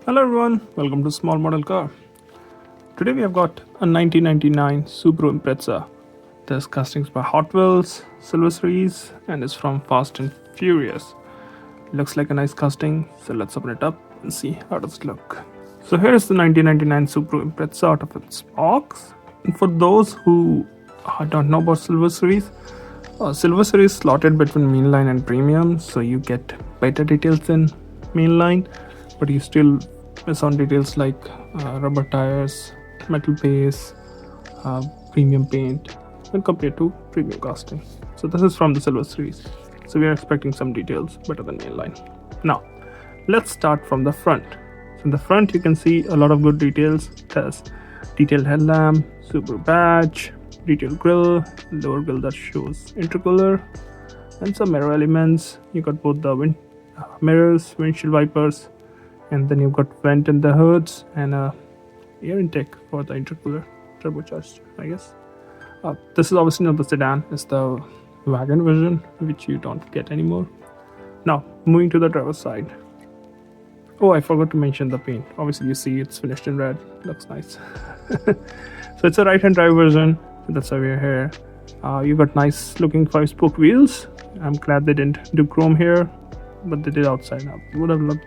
Hello everyone, welcome to Small Model Car. Today we have got a 1999 Subaru Impreza. This casting is by Hot Wheels, Silver Series, and is from Fast and Furious. Looks like a nice casting, so let's open it up and see how does it look. So here is the 1999 Subaru Impreza out of its box. And for those who don't know about Silver Series is slotted between mainline and premium, so you get better details in mainline, but you still miss on details like rubber tires, metal base, premium paint when compared to premium casting. So this is from the Silver Series, so we are expecting some details better than mainline. Now let's start from the front. So in the front you can see a lot of good details. It has detailed headlamp, Subaru badge, detailed grille, lower grille that shows intercooler, and some mirror elements. You got both the mirrors, windshield wipers, and then you've got vent in the hoods and a air intake for the intercooler, turbocharged, I guess. This is obviously not the sedan, it's the wagon version, which you don't get anymore. Now moving to the driver's side. Oh, I forgot to mention the paint. Obviously you see it's finished in red, looks nice. So it's a right hand drive version, that's why we're here. You got nice looking 5-spoke wheels. I'm glad they didn't do chrome here, but they did outside. Now it would have looked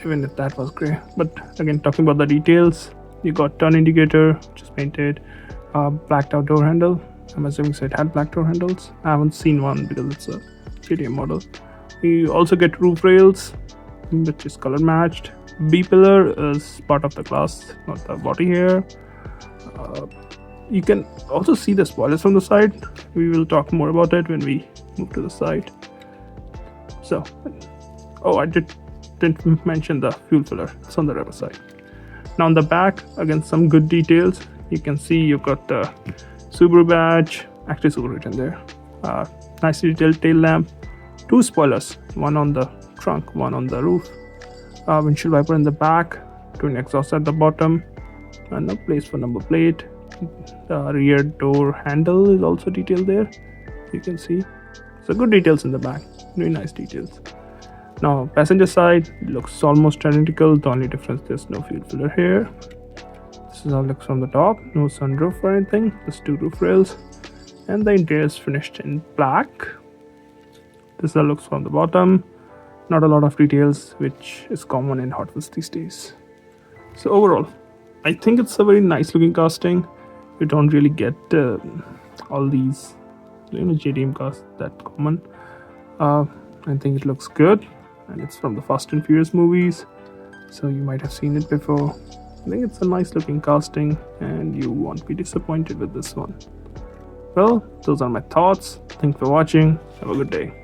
even if that was grey. But again, talking about the details, you got turn indicator which is painted, blacked out door handle. I'm assuming it had black door handles. I haven't seen one because it's a KTM model. You also get roof rails which is color matched. B pillar is part of the glass, not the body here. You can also see the spoilers from the side. We will talk more about it when we move to the side. So, I didn't mention the fuel filler. It's on the rubber side. Now on the back, again some good details. You can see you've got the Subaru badge, actually Subaru written there. Nicely detailed tail lamp, 2 spoilers, one on the trunk, one on the roof. Windshield wiper in the back, twin exhaust at the bottom, and a place for number plate. The rear door handle is also detailed there. You can see. So good details in the back, very nice details. Now passenger side looks almost identical. The only difference, there's no fuel filler here. This is how it looks from the top. No sunroof or anything, just 2 roof rails, and the interior is finished in black. This is how it looks from the bottom. Not a lot of details, which is common in Hot Wheels these days. So overall, I think it's a very nice looking casting. You don't really get all these JDM cars that common. I think it looks good, and it's from the Fast and Furious movies, so you might have seen it before. I think it's a nice looking casting, and you won't be disappointed with this one. Well, those are my thoughts. Thanks for watching. Have a good day.